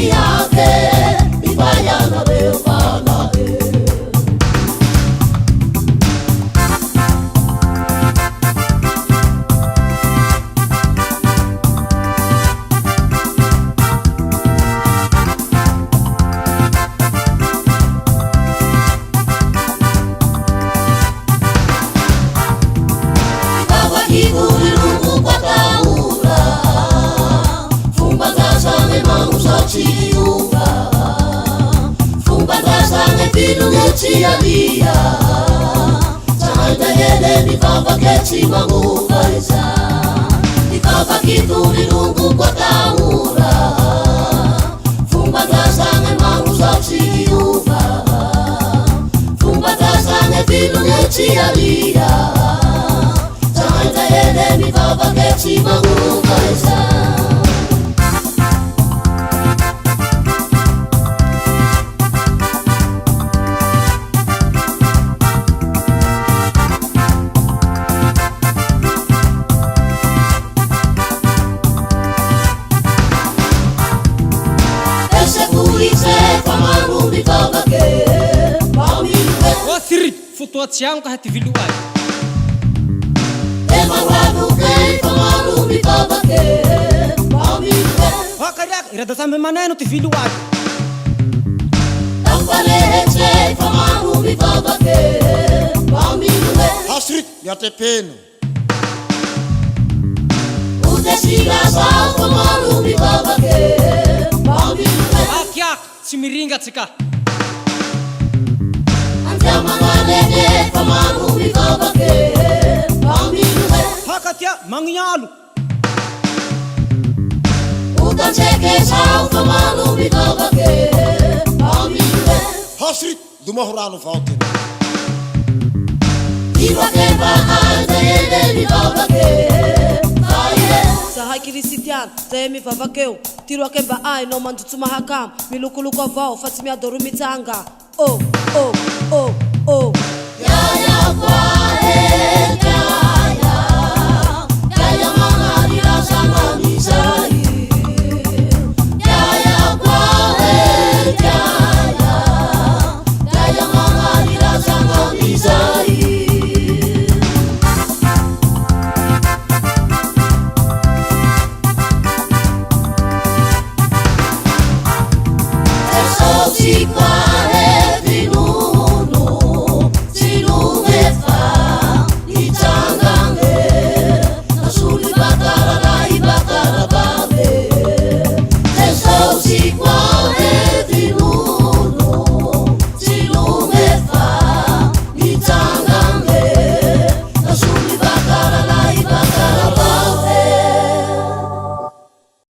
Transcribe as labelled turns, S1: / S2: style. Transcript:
S1: yake ibaya na befana Tia Sangata yele ni papa keti mangufaisa Ni papa kituri lungu kwa taura Fumbata sange mangusa chiufa Fumbata sange pilunge tia Sangata yele ni papa keti mangufaisa
S2: Fotoatiamo ka hati viluai
S1: Emawanuke pamalumi babake Mamike
S2: Hakariak irada sambe maneno ti viluai
S1: Tampaleche pamalumi babake Mamike
S3: Hasrit yate peno
S1: Udesila sa pamalumi babake Mamike
S2: Akiak simiringa tsika
S1: Mangalege pamalumi babake Mamike
S2: Hakatia mangyalo
S1: Utancheke sa pamalumi babake Mamike
S3: Hasrit dumahurano fountain
S1: Iwake ba aitayele ni babake
S4: Sahai kirisitian, taemi vavakeu Tiro akemba ai no mandutuma hakam Milukuluko vao, fatimia dorumitanga Oh, oh, oh, oh
S1: Yaya kwae Yaya Yaya mangarira sama misai Yaya kwae Yaya Yaya mangarira sama misai Eso sí